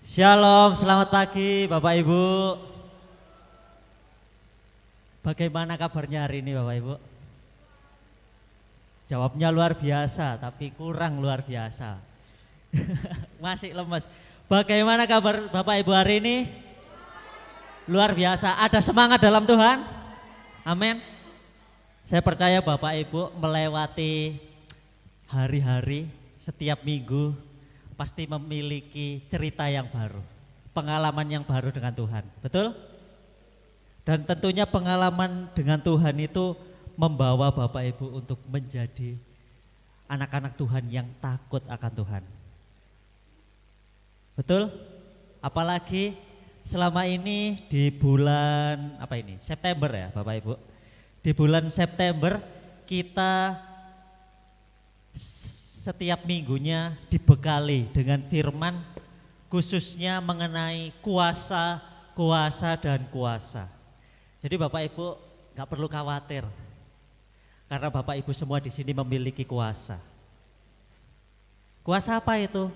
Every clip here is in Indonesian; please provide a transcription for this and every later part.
Shalom, selamat pagi Bapak Ibu. Bagaimana kabarnya hari ini Bapak Ibu? Jawabnya luar biasa, tapi kurang luar biasa. Masih lemes. Bagaimana kabar Bapak Ibu hari ini? Luar biasa, ada semangat dalam Tuhan? Amin. Saya percaya Bapak Ibu melewati hari-hari setiap minggu pasti memiliki cerita yang baru, pengalaman yang baru dengan Tuhan, betul? Dan tentunya pengalaman dengan Tuhan itu membawa Bapak Ibu untuk menjadi anak-anak Tuhan yang takut akan Tuhan. Betul? Apalagi selama ini di bulan September ya Bapak Ibu. Di bulan September kita setiap minggunya dibekali dengan firman khususnya mengenai kuasa, kuasa dan kuasa. Jadi Bapak Ibu nggak perlu khawatir karena Bapak Ibu semua di sini memiliki kuasa. Kuasa apa itu?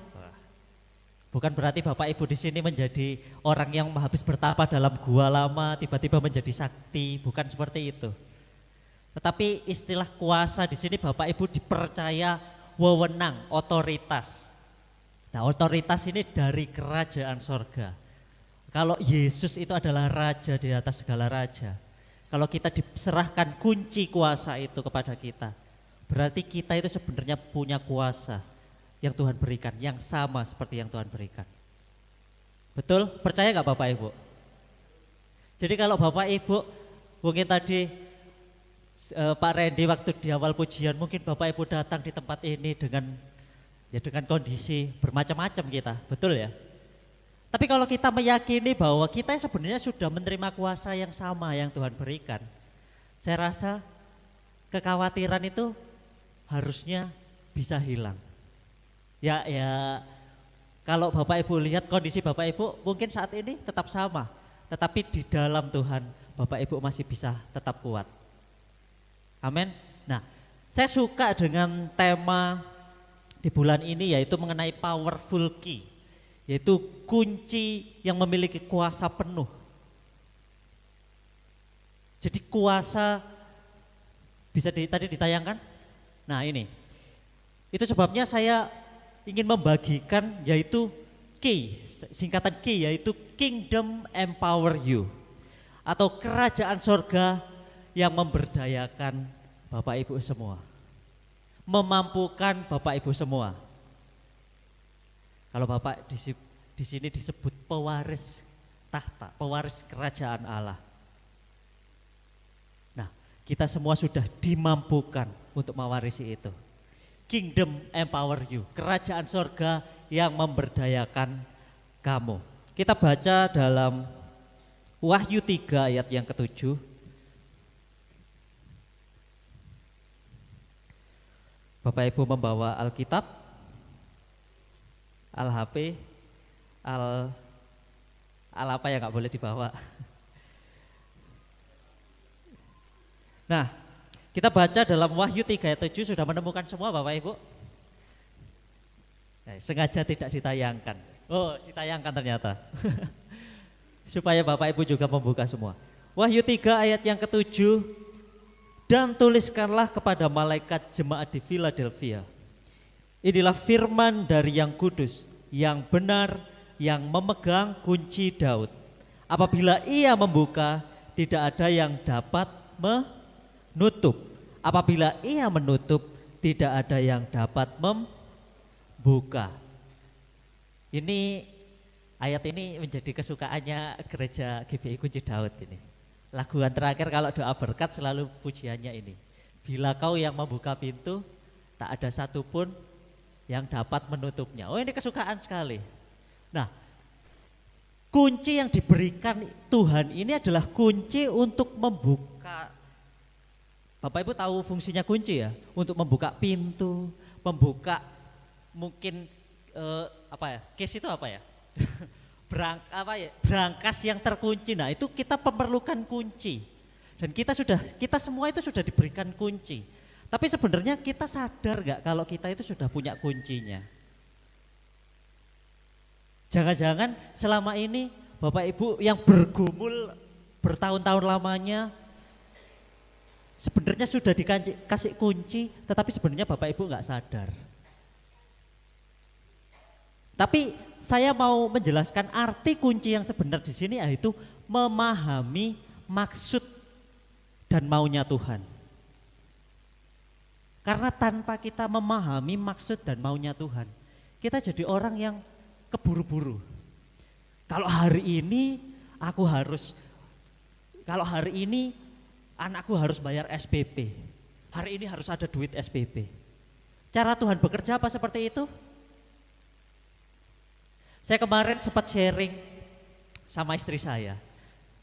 Bukan berarti Bapak Ibu di sini menjadi orang yang habis bertapa dalam gua lama tiba-tiba menjadi sakti, bukan seperti itu. Tetapi istilah kuasa di sini Bapak Ibu dipercaya wewenang, otoritas. Nah, otoritas ini dari kerajaan sorga. Kalau Yesus itu adalah raja di atas segala raja. Kalau kita diserahkan kunci kuasa itu kepada kita, berarti kita itu sebenarnya punya kuasa yang Tuhan berikan, yang sama seperti yang Tuhan berikan. Betul? Percaya gak Bapak Ibu? Jadi kalau Bapak Ibu mungkin tadi Pak Randy waktu di awal pujian mungkin Bapak Ibu datang di tempat ini dengan kondisi bermacam-macam kita, betul ya? Tapi kalau kita meyakini bahwa kita sebenarnya sudah menerima kuasa yang sama yang Tuhan berikan, saya rasa kekhawatiran itu harusnya bisa hilang. Ya kalau Bapak Ibu lihat kondisi Bapak Ibu mungkin saat ini tetap sama, tetapi di dalam Tuhan Bapak Ibu masih bisa tetap kuat. Amin. Nah, saya suka dengan tema di bulan ini yaitu mengenai powerful key, yaitu kunci yang memiliki kuasa penuh. Jadi kuasa bisa tadi ditayangkan. Nah ini, itu sebabnya saya ingin membagikan yaitu key, singkatan key yaitu Kingdom Empower You atau kerajaan sorga yang memberdayakan Bapak Ibu semua, memampukan Bapak Ibu semua. Kalau Bapak di sini disebut pewaris tahta, pewaris kerajaan Allah. Nah, kita semua sudah dimampukan untuk mewarisi itu. Kingdom Empower You, kerajaan sorga yang memberdayakan kamu. Kita baca dalam Wahyu 3 ayat yang ke-7. Bapak Ibu membawa Alkitab, Al-HP, Al apa yang gak boleh dibawa. Nah, kita baca dalam Wahyu 3 ayat 7, sudah menemukan semua Bapak Ibu? Nah, sengaja tidak ditayangkan. Oh, ditayangkan ternyata. Supaya Bapak Ibu juga membuka semua. Wahyu 3 ayat yang ke-7. Dan tuliskanlah kepada malaikat jemaat di Philadelphia. Inilah firman dari yang kudus, yang benar, yang memegang kunci Daud. Apabila ia membuka, tidak ada yang dapat menutup. Apabila ia menutup, tidak ada yang dapat membuka. Ini ayat ini menjadi kesukaannya gereja GBI Kunci Daud ini. Laguan terakhir kalau doa berkat selalu pujiannya ini. Bila kau yang membuka pintu, tak ada satupun yang dapat menutupnya. Oh, ini kesukaan sekali. Nah, kunci yang diberikan Tuhan ini adalah kunci untuk membuka. Bapak Ibu tahu fungsinya kunci ya? Untuk membuka pintu, membuka mungkin case itu apa ya? Brankas yang terkunci. Nah, itu kita memerlukan kunci. Dan kita semua itu sudah diberikan kunci. Tapi sebenarnya kita sadar gak kalau kita itu sudah punya kuncinya? Jangan-jangan selama ini Bapak Ibu yang bergumul bertahun-tahun lamanya sebenarnya sudah dikasih kunci, tetapi sebenarnya Bapak Ibu nggak sadar. Tapi saya mau menjelaskan arti kunci yang sebenar di sini, yaitu memahami maksud dan maunya Tuhan. Karena tanpa kita memahami maksud dan maunya Tuhan, kita jadi orang yang keburu-buru. Kalau hari ini anakku harus bayar SPP. Hari ini harus ada duit SPP. Cara Tuhan bekerja apa seperti itu? Saya kemarin sempat sharing sama istri saya.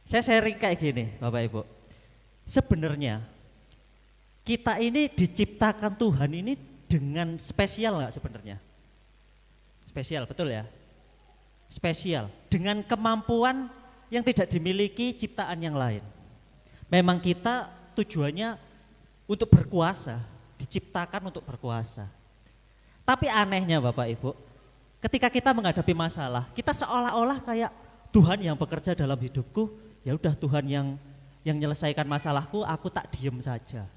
Saya sharing kayak gini, Bapak Ibu. Sebenarnya kita ini diciptakan Tuhan ini dengan spesial nggak sebenarnya? Spesial, betul ya? Spesial, dengan kemampuan yang tidak dimiliki ciptaan yang lain. Memang kita tujuannya untuk berkuasa, diciptakan untuk berkuasa. Tapi anehnya Bapak Ibu, ketika kita menghadapi masalah, kita seolah-olah kayak Tuhan yang bekerja dalam hidupku, ya udah Tuhan yang menyelesaikan masalahku, aku tak diem saja.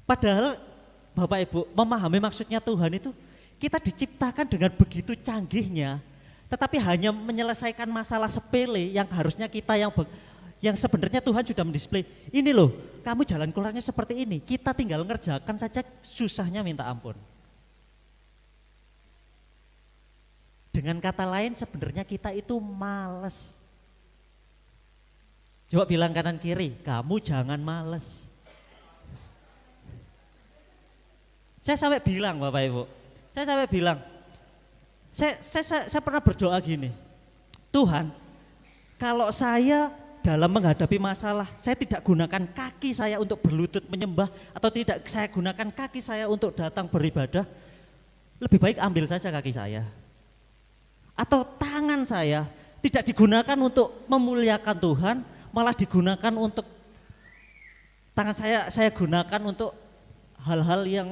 Padahal Bapak Ibu memahami maksudnya Tuhan itu, kita diciptakan dengan begitu canggihnya, tetapi hanya menyelesaikan masalah sepele yang harusnya kita yang sebenarnya Tuhan sudah mendisplay. Ini loh, kamu jalan keluarnya seperti ini, kita tinggal ngerjakan saja, susahnya minta ampun. Dengan kata lain sebenarnya kita itu malas. Coba bilang kanan kiri, kamu jangan malas. Saya sampai bilang Bapak Ibu, saya pernah berdoa gini, Tuhan, kalau saya dalam menghadapi masalah, saya tidak gunakan kaki saya untuk berlutut menyembah, atau tidak saya gunakan kaki saya untuk datang beribadah, lebih baik ambil saja kaki saya. Atau tangan saya tidak digunakan untuk memuliakan Tuhan, malah digunakan untuk, tangan saya gunakan untuk hal-hal yang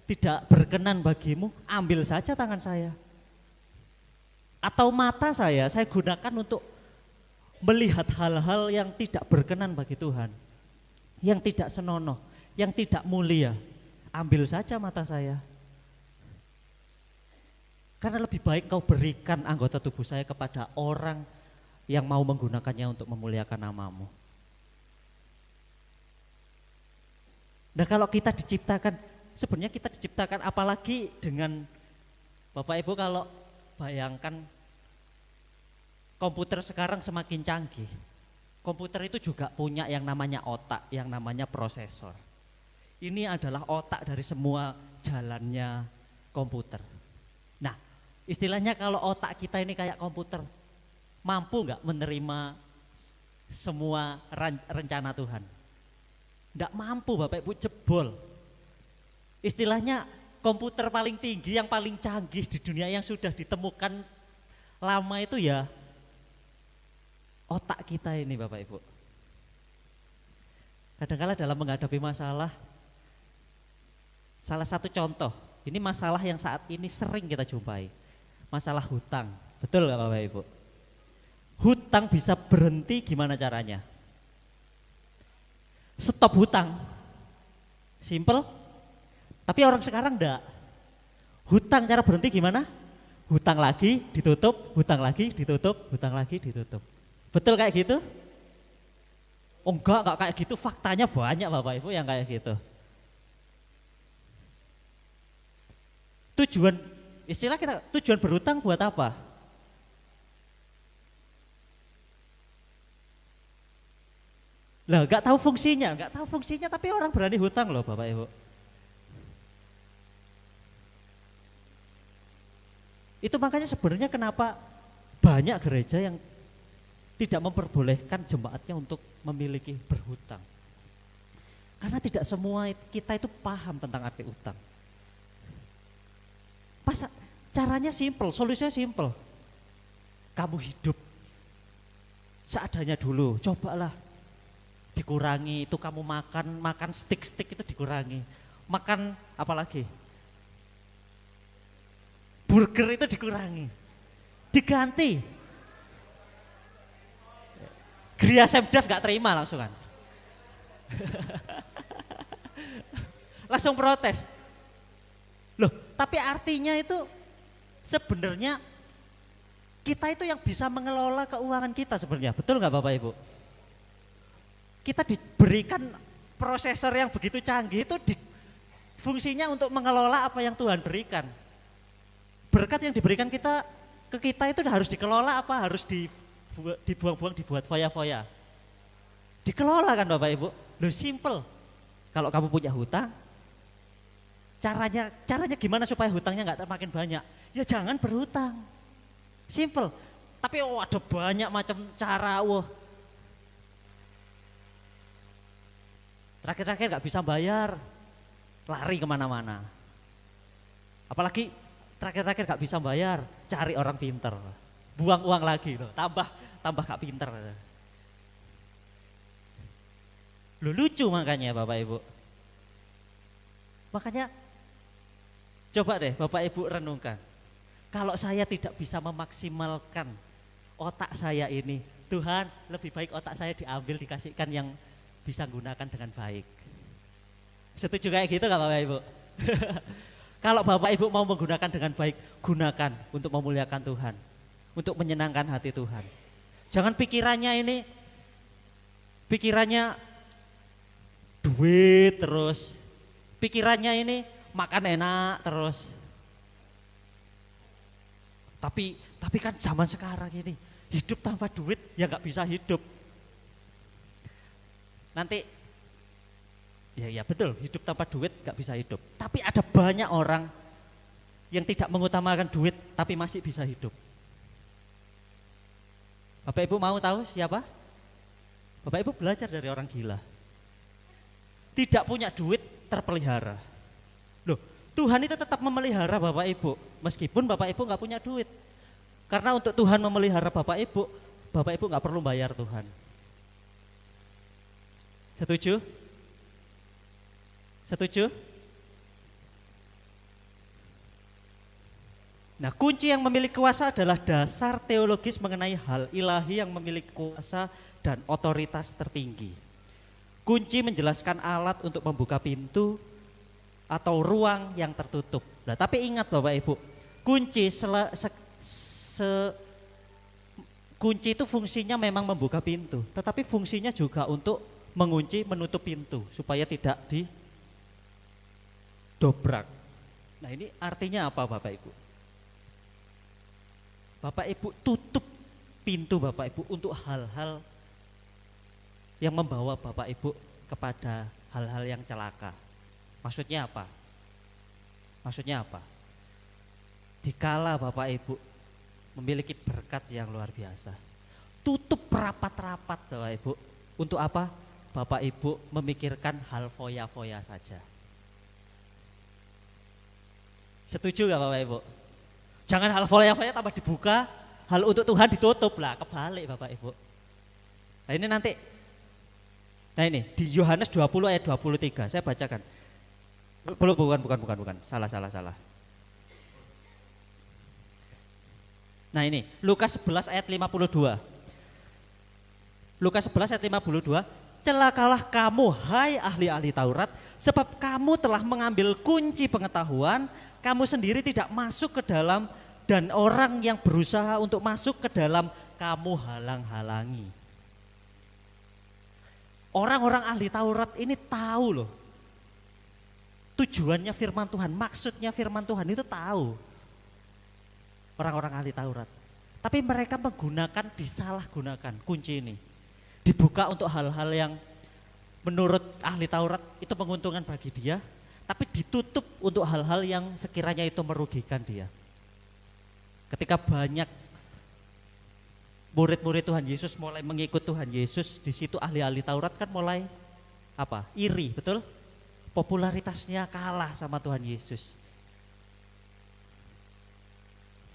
tidak berkenan bagimu, ambil saja tangan saya. Atau mata saya gunakan untuk melihat hal-hal yang tidak berkenan bagi Tuhan, yang tidak senonoh, yang tidak mulia, ambil saja mata saya. Karena lebih baik kau berikan anggota tubuh saya kepada orang yang mau menggunakannya untuk memuliakan namamu. Nah kalau kita diciptakan, sebenarnya kita diciptakan apalagi dengan Bapak Ibu kalau bayangkan komputer sekarang semakin canggih. Komputer itu juga punya yang namanya otak, yang namanya prosesor. Ini adalah otak dari semua jalannya komputer. Nah, istilahnya kalau otak kita ini kayak komputer, mampu nggak menerima semua rencana Tuhan? Nggak mampu Bapak Ibu, jebol. Istilahnya komputer paling tinggi, yang paling canggih di dunia yang sudah ditemukan lama itu ya otak kita ini Bapak Ibu. Kadang-kala dalam menghadapi masalah, salah satu contoh, ini masalah yang saat ini sering kita jumpai, masalah hutang, betul gak Bapak Ibu? Hutang bisa berhenti gimana caranya? Stop hutang, simple. Tapi orang sekarang enggak. Hutang cara berhenti gimana? Hutang lagi ditutup, hutang lagi ditutup, hutang lagi ditutup. Betul kayak gitu? Oh enggak kayak gitu, faktanya banyak Bapak Ibu yang kayak gitu. Tujuan berhutang buat apa? Lah enggak tahu fungsinya tapi orang berani hutang loh Bapak Ibu. Itu makanya sebenarnya kenapa banyak gereja yang tidak memperbolehkan jemaatnya untuk memiliki berhutang. Karena tidak semua kita itu paham tentang arti utang. Caranya simple, solusinya simple. Kamu hidup seadanya dulu, cobalah dikurangi itu, kamu makan steak itu dikurangi. Makan apalagi? burger itu dikurangi. Diganti. Gria Semdev gak terima langsung kan. Langsung protes. Loh, tapi artinya itu sebenarnya kita itu yang bisa mengelola keuangan kita sebenarnya. Betul nggak Bapak Ibu? Kita diberikan prosesor yang begitu canggih itu fungsinya untuk mengelola apa yang Tuhan berikan. Berkat yang diberikan kita ke kita itu harus dikelola apa harus dibuang-buang dibuat foya-foya. Dikelola kan Bapak Ibu. Loh simple. Kalau kamu punya hutang, caranya gimana supaya hutangnya nggak makin banyak? Ya jangan berhutang. Simple. Tapi ada banyak macam cara. Terakhir-terakhir nggak bisa bayar, lari kemana-mana. Apalagi terakhir-terakhir nggak bisa bayar, cari orang pinter, buang uang lagi loh, tambah gak pinter. Loh lucu makanya Bapak Ibu. Makanya coba deh Bapak Ibu renungkan. Kalau saya tidak bisa memaksimalkan otak saya ini, Tuhan lebih baik otak saya diambil dikasihkan yang bisa gunakan dengan baik. Setuju kayak gitu gak Bapak Ibu? Kalau Bapak Ibu mau menggunakan dengan baik, gunakan untuk memuliakan Tuhan, untuk menyenangkan hati Tuhan. Jangan pikirannya duit terus, pikirannya ini makan enak terus. Tapi kan zaman sekarang ini hidup tanpa duit ya nggak bisa hidup. Nanti ya betul, hidup tanpa duit nggak bisa hidup. Tapi ada banyak orang yang tidak mengutamakan duit tapi masih bisa hidup. Bapak Ibu mau tahu siapa? Bapak Ibu belajar dari orang gila. Tidak punya duit terpelihara. Loh, Tuhan itu tetap memelihara Bapak Ibu meskipun Bapak Ibu nggak punya duit. Karena untuk Tuhan memelihara Bapak Ibu nggak perlu bayar Tuhan. Setuju? Setuju? Nah, kunci yang memiliki kuasa adalah dasar teologis mengenai hal ilahi yang memiliki kuasa dan otoritas tertinggi. Kunci menjelaskan alat untuk membuka pintu atau ruang yang tertutup. Nah, tapi ingat Bapak Ibu, kunci kunci itu fungsinya memang membuka pintu, tetapi fungsinya juga untuk mengunci, menutup pintu supaya tidak didobrak. Nah, ini artinya apa Bapak Ibu? Bapak Ibu tutup pintu Bapak Ibu untuk hal-hal yang membawa Bapak Ibu kepada hal-hal yang celaka. Maksudnya apa? Dikala Bapak Ibu memiliki berkat yang luar biasa, tutup rapat-rapat Bapak Ibu. Untuk apa? Bapak Ibu memikirkan hal foya-foya saja. Setuju gak Bapak Ibu? Jangan hal foya-foya tambah dibuka, hal untuk Tuhan ditutup lah, kebalik Bapak Ibu. Nah ini nanti, di Yohanes 20 ayat 23, saya bacakan. Bukan, salah. Nah ini, Lukas 11 ayat 52. Lukas 11 ayat 52, celakalah kamu hai ahli-ahli Taurat, sebab kamu telah mengambil kunci pengetahuan, kamu sendiri tidak masuk ke dalam dan orang yang berusaha untuk masuk ke dalam kamu halang-halangi. Orang-orang ahli Taurat ini tahu loh tujuannya firman Tuhan, maksudnya firman Tuhan itu tahu. Orang-orang ahli Taurat. Tapi mereka disalahgunakan kunci ini. Dibuka untuk hal-hal yang menurut ahli Taurat itu menguntungkan bagi dia, tapi ditutup untuk hal-hal yang sekiranya itu merugikan dia. Ketika banyak murid-murid Tuhan Yesus mulai mengikut Tuhan Yesus, di situ ahli-ahli Taurat kan mulai iri, betul? Popularitasnya kalah sama Tuhan Yesus.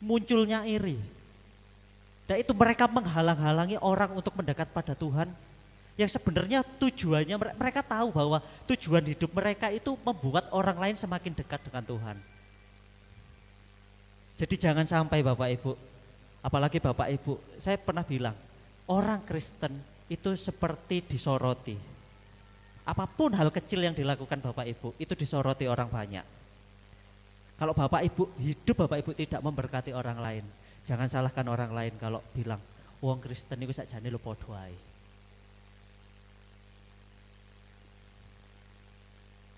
Munculnya iri. Dan itu mereka menghalang-halangi orang untuk mendekat pada Tuhan. Yang sebenarnya tujuannya, mereka tahu bahwa tujuan hidup mereka itu membuat orang lain semakin dekat dengan Tuhan. Jadi jangan sampai Bapak Ibu, apalagi Bapak Ibu, saya pernah bilang, orang Kristen itu seperti disoroti. Apapun hal kecil yang dilakukan Bapak Ibu, itu disoroti orang banyak. Kalau Bapak Ibu, hidup Bapak Ibu tidak memberkati orang lain, jangan salahkan orang lain kalau bilang, wong Kristen itu sakjane lho padha ae.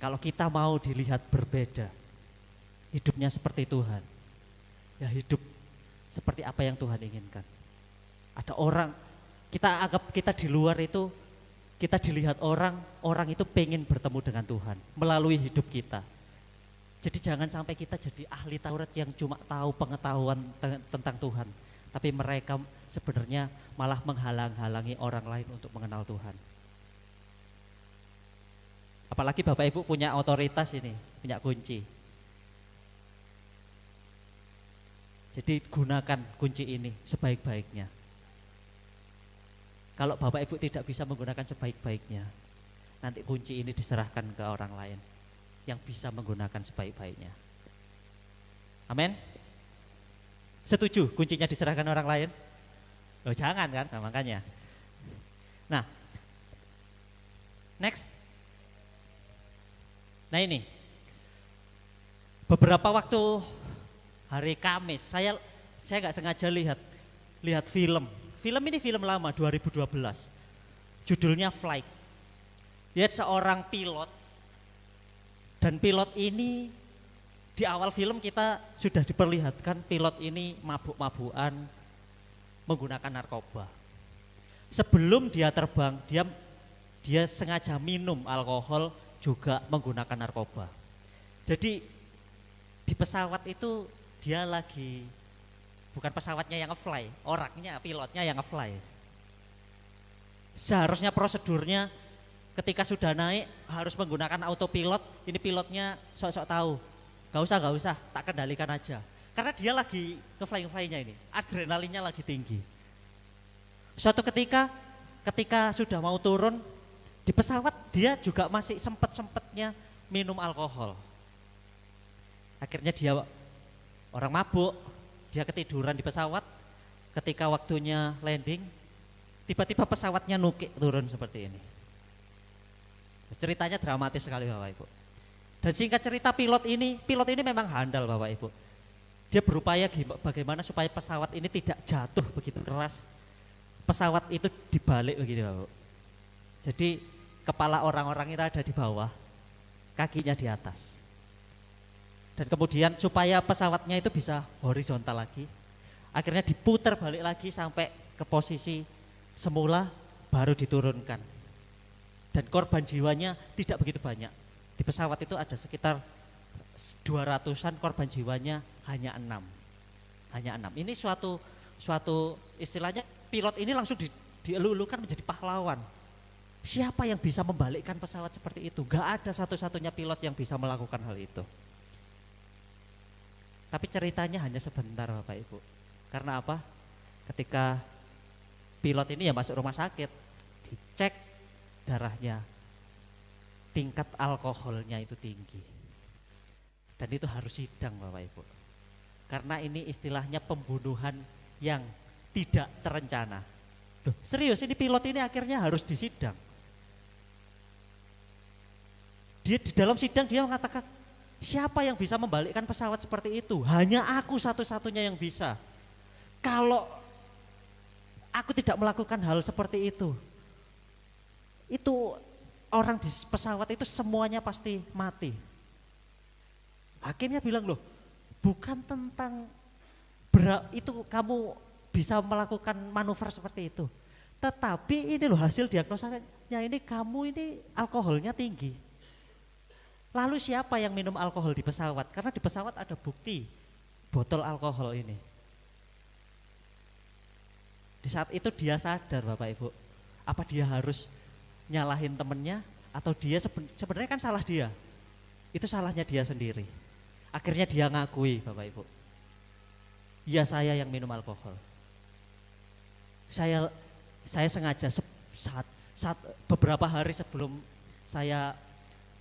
Kalau kita mau dilihat berbeda, hidupnya seperti Tuhan, ya hidup seperti apa yang Tuhan inginkan. Ada orang, kita anggap kita di luar itu, kita dilihat orang itu pengen bertemu dengan Tuhan melalui hidup kita. Jadi jangan sampai kita jadi ahli Taurat yang cuma tahu pengetahuan tentang Tuhan, tapi mereka sebenarnya malah menghalang-halangi orang lain untuk mengenal Tuhan. Apalagi Bapak Ibu punya otoritas ini, punya kunci. Jadi gunakan kunci ini sebaik-baiknya. Kalau Bapak Ibu tidak bisa menggunakan sebaik-baiknya, nanti kunci ini diserahkan ke orang lain yang bisa menggunakan sebaik-baiknya. Amin. Setuju kuncinya diserahkan orang lain? Oh jangan kan, nah, makanya. Nah, next. Nah ini, beberapa waktu hari Kamis, saya nggak sengaja lihat film. Film ini film lama 2012, judulnya Flight. Lihat seorang pilot, dan pilot ini di awal film kita sudah diperlihatkan pilot ini mabuk-mabukan menggunakan narkoba. Sebelum dia terbang, dia sengaja minum alkohol, juga menggunakan narkoba. Jadi di pesawat itu dia lagi, bukan pesawatnya yang nge-fly, orangnya, pilotnya yang nge-fly. Seharusnya prosedurnya ketika sudah naik harus menggunakan autopilot, ini pilotnya sok-sok tahu, gak usah, tak kendalikan aja. Karena dia lagi nge-fly-nya ini, adrenalinnya lagi tinggi. Suatu ketika sudah mau turun, di pesawat dia juga masih sempet-sempetnya minum alkohol. Akhirnya dia orang mabuk, dia ketiduran di pesawat. Ketika waktunya landing, tiba-tiba pesawatnya nukik turun seperti ini. Ceritanya dramatis sekali Bapak Ibu. Dan singkat cerita pilot ini memang handal Bapak Ibu. Dia berupaya bagaimana supaya pesawat ini tidak jatuh begitu keras. Pesawat itu dibalik begini Bapak Ibu. Jadi kepala orang-orang itu ada di bawah, kakinya di atas. Dan kemudian supaya pesawatnya itu bisa horizontal lagi, akhirnya diputar balik lagi sampai ke posisi semula baru diturunkan. Dan korban jiwanya tidak begitu banyak. Di pesawat itu ada sekitar 200-an, korban jiwanya hanya 6. Hanya 6. Ini suatu istilahnya pilot ini langsung dielulukan menjadi pahlawan. Siapa yang bisa membalikkan pesawat seperti itu? Gak ada satu-satunya pilot yang bisa melakukan hal itu. Tapi ceritanya hanya sebentar Bapak Ibu. Karena apa? Ketika pilot ini ya masuk rumah sakit, dicek darahnya, tingkat alkoholnya itu tinggi. Dan itu harus sidang Bapak Ibu. Karena ini istilahnya pembunuhan yang tidak terencana. Loh, serius ini pilot ini akhirnya harus disidang. Dia di dalam sidang dia mengatakan, siapa yang bisa membalikkan pesawat seperti itu? Hanya aku satu-satunya yang bisa. Kalau aku tidak melakukan hal seperti itu orang di pesawat itu semuanya pasti mati. Hakimnya bilang, loh bukan tentang itu kamu bisa melakukan manuver seperti itu. Tetapi ini loh hasil diagnosanya ini kamu ini alkoholnya tinggi. Lalu siapa yang minum alkohol di pesawat? Karena di pesawat ada bukti botol alkohol ini. Di saat itu dia sadar Bapak Ibu, apa dia harus nyalahin temennya atau dia sebenarnya kan salah dia. Itu salahnya dia sendiri. Akhirnya dia ngakui Bapak Ibu. Ya saya yang minum alkohol. Saya sengaja saat beberapa hari sebelum saya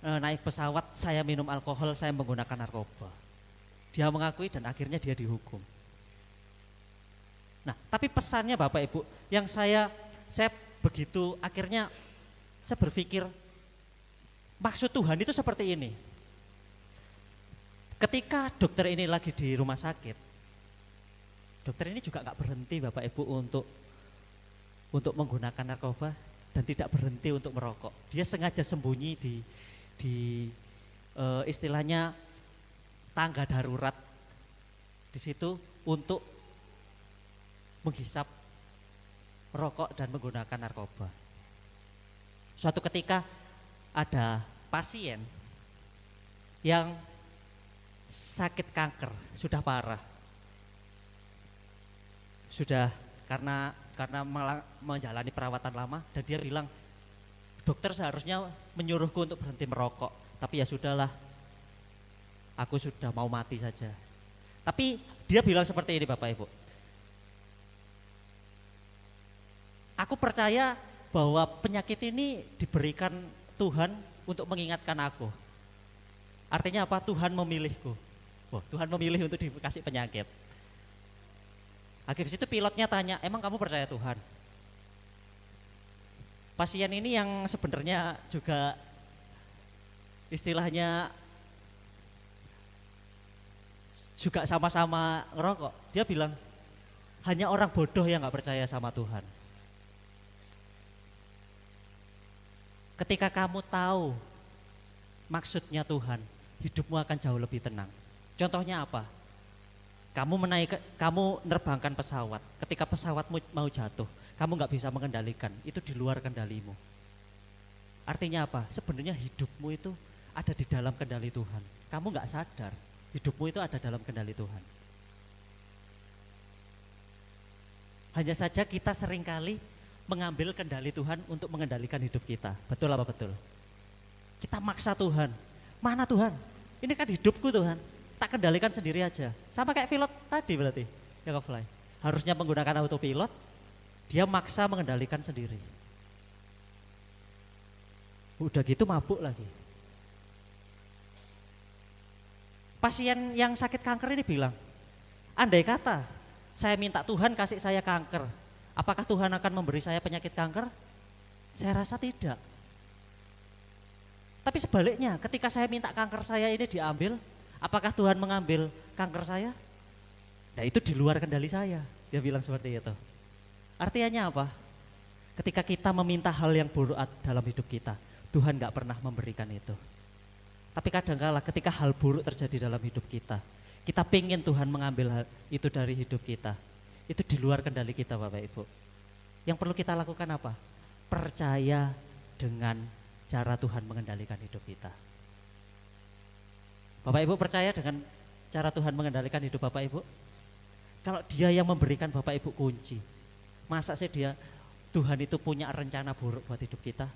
naik pesawat saya minum alkohol, saya menggunakan narkoba. Dia mengakui dan akhirnya dia dihukum. Nah, tapi pesannya Bapak Ibu, yang saya begitu akhirnya saya berpikir maksud Tuhan itu seperti ini. Ketika dokter ini lagi di rumah sakit, dokter ini juga nggak berhenti Bapak Ibu untuk menggunakan narkoba dan tidak berhenti untuk merokok. Dia sengaja sembunyi di istilahnya tangga darurat di situ untuk menghisap merokok dan menggunakan narkoba. Suatu ketika ada pasien yang sakit kanker, sudah parah. Sudah karena menjalani perawatan lama dan dia bilang, dokter seharusnya menyuruhku untuk berhenti merokok, tapi ya sudahlah, aku sudah mau mati saja. Tapi dia bilang seperti ini Bapak Ibu, aku percaya bahwa penyakit ini diberikan Tuhan untuk mengingatkan aku. Artinya apa? Tuhan memilihku. Tuhan memilih untuk dikasih penyakit. Akhirnya itu pilotnya tanya, emang kamu percaya Tuhan? Pasien ini yang sebenarnya juga istilahnya juga sama-sama ngerokok. Dia bilang, hanya orang bodoh yang gak percaya sama Tuhan. Ketika kamu tahu maksudnya Tuhan, hidupmu akan jauh lebih tenang. Contohnya apa? Kamu nerbangkan pesawat, ketika pesawatmu mau jatuh, kamu nggak bisa mengendalikan, itu di luar kendalimu. Artinya apa? Sebenarnya hidupmu itu ada di dalam kendali Tuhan. Kamu nggak sadar, hidupmu itu ada dalam kendali Tuhan. Hanya saja kita seringkali mengambil kendali Tuhan untuk mengendalikan hidup kita. Betul apa betul? Kita maksa Tuhan. Mana Tuhan? Ini kan hidupku Tuhan. Tak kendalikan sendiri aja. Sama kayak pilot tadi berarti. Ya Fly. Harusnya menggunakan autopilot, dia maksa mengendalikan sendiri. Udah gitu mabuk lagi. Pasien yang sakit kanker ini bilang, andai kata saya minta Tuhan kasih saya kanker, apakah Tuhan akan memberi saya penyakit kanker? Saya rasa tidak. Tapi sebaliknya, ketika saya minta kanker saya ini diambil, apakah Tuhan mengambil kanker saya? Nah itu di luar kendali saya. Dia bilang seperti itu. Artinya apa? Ketika kita meminta hal yang buruk dalam hidup kita, Tuhan gak pernah memberikan itu. Tapi kadangkala ketika hal buruk terjadi dalam hidup kita pengen Tuhan mengambil hal itu dari hidup kita. Itu di luar kendali kita Bapak Ibu. Yang perlu kita lakukan apa? Percaya dengan cara Tuhan mengendalikan hidup kita. Bapak Ibu percaya dengan cara Tuhan mengendalikan hidup Bapak Ibu? Kalau dia yang memberikan Bapak Ibu kunci, masa sih Tuhan itu punya rencana buruk buat hidup kita?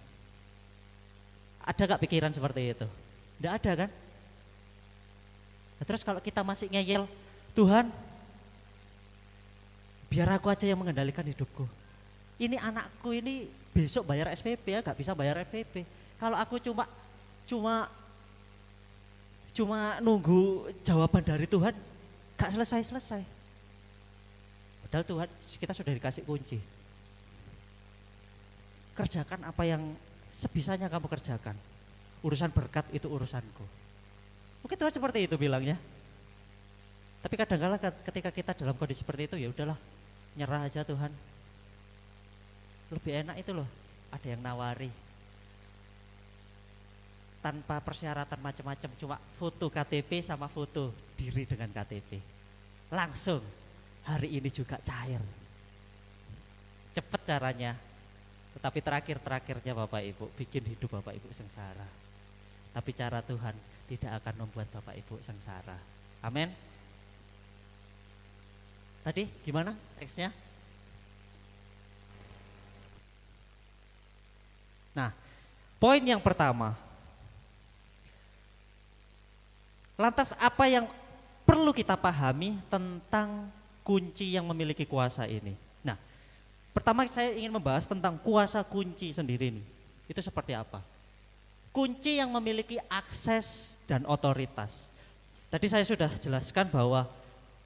Ada gak pikiran seperti itu? Tidak ada kan? Nah, terus kalau kita masih ngeyel, Tuhan biar aku aja yang mengendalikan hidupku. Ini anakku ini besok bayar SPP ya, gak bisa bayar SPP. Kalau aku cuma nunggu jawaban dari Tuhan, gak selesai. Padahal Tuhan, kita sudah dikasih kunci. Kerjakan apa yang sebisanya kamu kerjakan. Urusan berkat itu urusanku. Mungkin Tuhan seperti itu bilangnya. Tapi kadang-kadang ketika kita dalam kondisi seperti itu, ya udahlah, nyerah aja Tuhan. Lebih enak itu loh, ada yang nawari. Tanpa persyaratan macam-macam, cuma foto KTP sama foto diri dengan KTP. Langsung hari ini juga cair. Cepet caranya, tetapi terakhirnya Bapak Ibu bikin hidup Bapak Ibu sengsara. Tapi cara Tuhan tidak akan membuat Bapak Ibu sengsara. Amin. Tadi gimana teksnya? Nah, poin yang pertama. Lantas apa yang perlu kita pahami tentang kunci yang memiliki kuasa ini? Nah, pertama saya ingin membahas tentang kuasa kunci sendiri nih. Itu seperti apa? Kunci yang memiliki akses dan otoritas. Tadi saya sudah jelaskan bahwa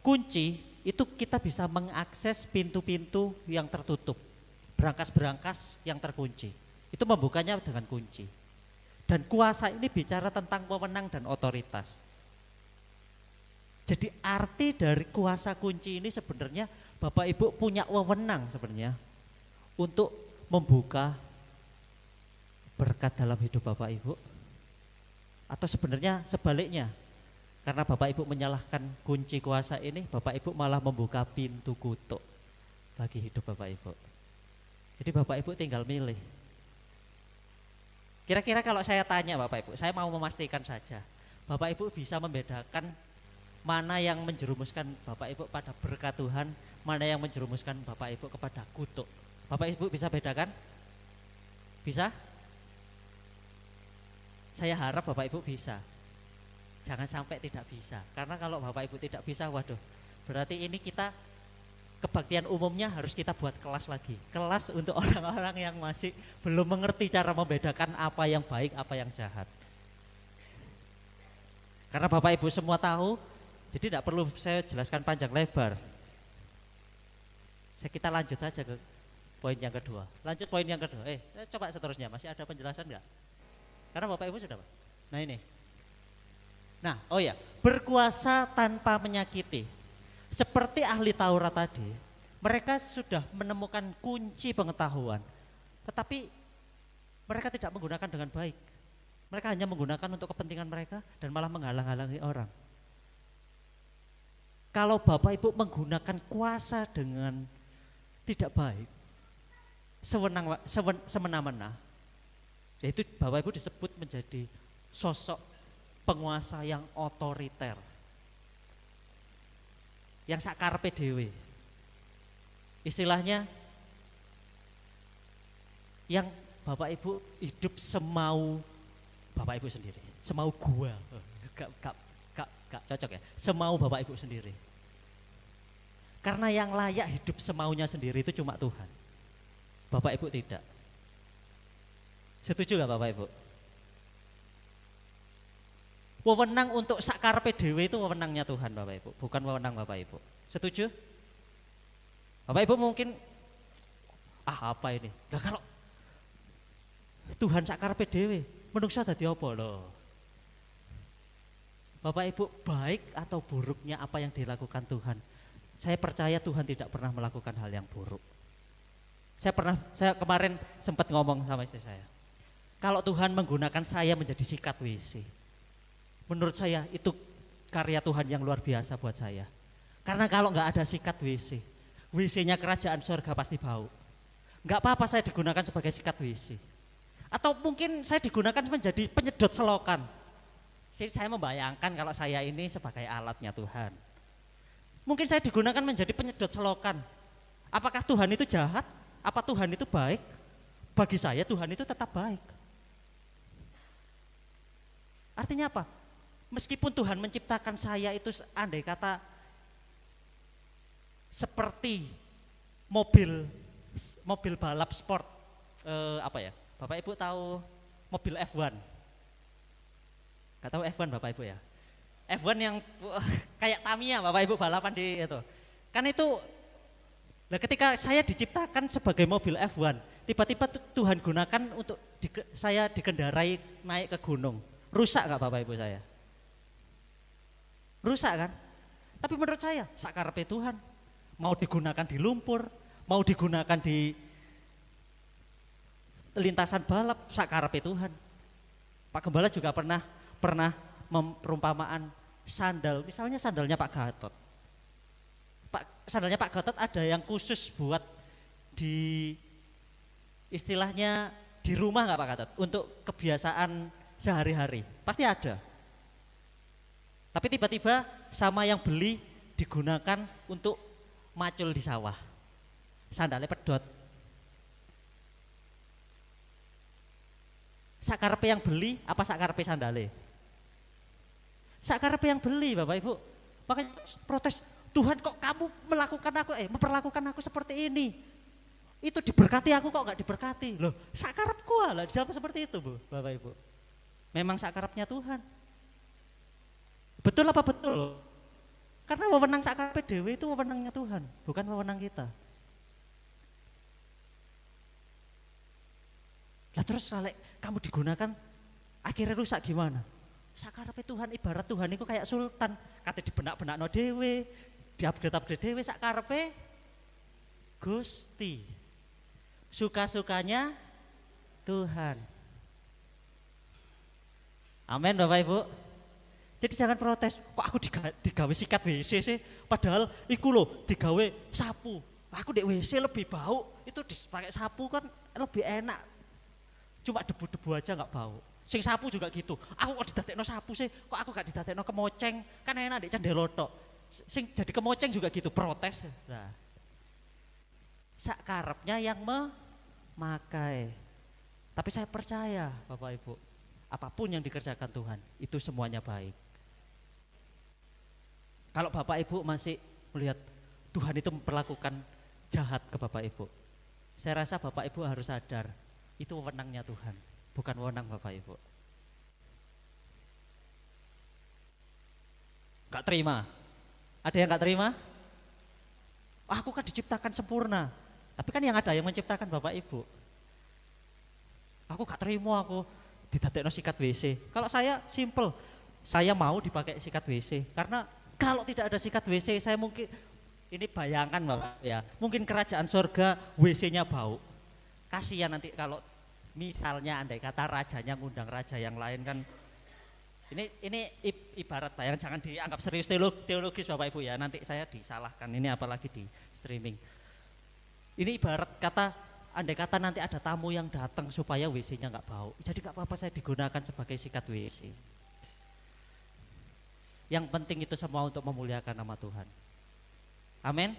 kunci itu kita bisa mengakses pintu-pintu yang tertutup, berangkas-berangkas yang terkunci. Itu membukanya dengan kunci. Dan kuasa ini bicara tentang wewenang dan otoritas. Jadi arti dari kuasa kunci ini sebenarnya Bapak Ibu punya wewenang sebenarnya untuk membuka berkat dalam hidup Bapak Ibu. Atau sebenarnya sebaliknya, karena Bapak Ibu menyalahkan kunci kuasa ini, Bapak Ibu malah membuka pintu kutuk bagi hidup Bapak Ibu. Jadi Bapak Ibu tinggal milih. Kira-kira kalau saya tanya Bapak Ibu, saya mau memastikan saja, Bapak Ibu bisa membedakan mana yang menjerumuskan Bapak Ibu pada berkat Tuhan, mana yang menjerumuskan Bapak Ibu kepada kutuk. Bapak Ibu bisa bedakan? Bisa? Saya harap Bapak Ibu bisa. Jangan sampai tidak bisa. Karena kalau Bapak Ibu tidak bisa, waduh, berarti ini kita kebaktian umumnya harus kita buat kelas lagi. Kelas untuk orang-orang yang masih belum mengerti cara membedakan apa yang baik, apa yang jahat. Karena Bapak Ibu semua tahu, jadi tidak perlu saya jelaskan panjang lebar. Kita lanjut saja ke poin yang kedua. Lanjut poin yang kedua. Saya coba seterusnya, masih ada penjelasan enggak? Karena Bapak Ibu sudah, Pak. Nah ini. Nah, oh ya, berkuasa tanpa menyakiti. Seperti ahli Taurat tadi, mereka sudah menemukan kunci pengetahuan. Tetapi mereka tidak menggunakan dengan baik. Mereka hanya menggunakan untuk kepentingan mereka dan malah menghalang-halangi orang. Kalau Bapak Ibu menggunakan kuasa dengan tidak baik, semena-mena, yaitu Bapak Ibu disebut menjadi sosok penguasa yang otoriter, yang sakarepe dhewe. Istilahnya yang Bapak Ibu hidup semau Bapak Ibu sendiri, semau gua, gak cocok ya, semau Bapak Ibu sendiri. Karena yang layak hidup semaunya sendiri itu cuma Tuhan. Bapak Ibu tidak. Setuju gak Bapak Ibu? Wewenang untuk sakarepe dhewe itu wewenangnya Tuhan Bapak Ibu, bukan wewenang Bapak Ibu. Setuju? Bapak Ibu mungkin apa ini? Lah kalau Tuhan sakarepe dhewe, menungso dadi apa loh? Bapak Ibu, baik atau buruknya apa yang dilakukan Tuhan, saya percaya Tuhan tidak pernah melakukan hal yang buruk. Saya kemarin sempat ngomong sama istri saya, kalau Tuhan menggunakan saya menjadi sikat WC, menurut saya itu karya Tuhan yang luar biasa buat saya. Karena kalau nggak ada sikat WC, WC-nya kerajaan surga pasti bau. Nggak apa-apa saya digunakan sebagai sikat WC. Atau mungkin saya digunakan menjadi penyedot selokan. Saya membayangkan kalau saya ini sebagai alatnya Tuhan. Mungkin saya digunakan menjadi penyedot selokan. Apakah Tuhan itu jahat? Apa Tuhan itu baik? Bagi saya Tuhan itu tetap baik. Artinya apa? Meskipun Tuhan menciptakan saya itu andai kata seperti mobil balap sport, Bapak Ibu tahu mobil F1? Gak tahu F1 Bapak Ibu ya? F1 yang kayak Tamiya Bapak Ibu balapan di itu. Kan itu, nah ketika saya diciptakan sebagai mobil F1, tiba-tiba Tuhan gunakan untuk saya dikendarai naik ke gunung. Rusak gak Bapak Ibu saya? Rusak kan? Tapi menurut saya, sakarepe Tuhan. Mau digunakan di lumpur, mau digunakan di lintasan balap, sakarepe Tuhan. Pak Gembala juga pernah perumpamaan sandal, misalnya sandalnya Pak Gatot. Sandalnya Pak Gatot ada yang khusus buat di istilahnya di rumah nggak Pak Gatot? Untuk kebiasaan sehari-hari, pasti ada. Tapi tiba-tiba sama yang beli digunakan untuk macul di sawah. Sandalnya pedot. Sakarepe yang beli apa sakarepe sandale? Sakarepe yang beli Bapak Ibu. Makanya protes, Tuhan kok kamu memperlakukan aku seperti ini. Itu diberkati aku kok enggak diberkati. Loh, sakarepku lah dijawab seperti itu, Bu, Bapak Ibu. Memang sakarepnya Tuhan. Betul apa betul? Karena wewenang sakarepe dhewe itu wewenangnya Tuhan, bukan wewenang kita. Lah terus lek kamu digunakan akhirnya rusak gimana? Sakarepe Tuhan, ibarat Tuhan itu kayak sultan, kate dibenak-benakno dhewe, diupgrade-upgrade dhewe sakarepe Gusti. Suka-sukanya Tuhan. Amin Bapak Ibu. Jadi jangan protes, kok aku digawe sikat WC sih, padahal iku lho digawe sapu. Aku di WC lebih bau, itu dipakai sapu kan lebih enak. Cuma debu-debu aja nggak bau. Sing sapu juga gitu. Aku kok didadekno sapu sih, kok aku gak didadekno kemoceng, kan enak di cendelotok. Sing jadi kemoceng juga gitu, protes. Nah, sakarepnya yang memakai. Tapi saya percaya Bapak Ibu, apapun yang dikerjakan Tuhan, itu semuanya baik. Kalau Bapak Ibu masih melihat Tuhan itu memperlakukan jahat ke Bapak Ibu, saya rasa Bapak Ibu harus sadar, itu wewenangnya Tuhan, bukan wewenang Bapak Ibu. Gak terima? Ada yang gak terima? Aku kan diciptakan sempurna, tapi kan yang ada yang menciptakan Bapak Ibu. Aku gak terima aku didadekno sikat WC. Kalau saya simple, saya mau dipakai sikat WC karena kalau tidak ada sikat WC saya mungkin, ini bayangkan Bapak ya, mungkin kerajaan surga WC-nya bau. Kasihan nanti kalau misalnya andai kata rajanya ngundang raja yang lain kan, ini ibarat bayang, jangan dianggap serius teologis Bapak Ibu ya, nanti saya disalahkan, ini apalagi di streaming. Ini ibarat kata, andai kata nanti ada tamu yang datang supaya WC-nya nggak bau, jadi nggak apa-apa saya digunakan sebagai sikat WC. Yang penting itu semua untuk memuliakan nama Tuhan. Amin.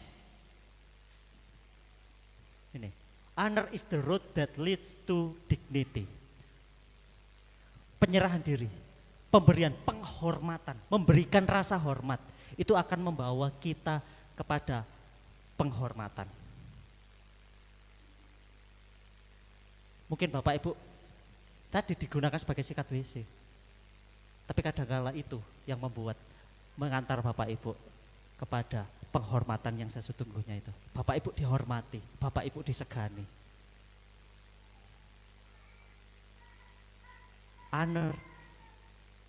Ini, honor is the road that leads to dignity. Penyerahan diri, pemberian penghormatan, memberikan rasa hormat, itu akan membawa kita kepada penghormatan. Mungkin Bapak Ibu tadi digunakan sebagai sikat WC, tapi kadang-kala itu yang membuat mengantar Bapak Ibu kepada penghormatan yang sesungguhnya itu. Bapak Ibu dihormati, Bapak Ibu disegani. Honor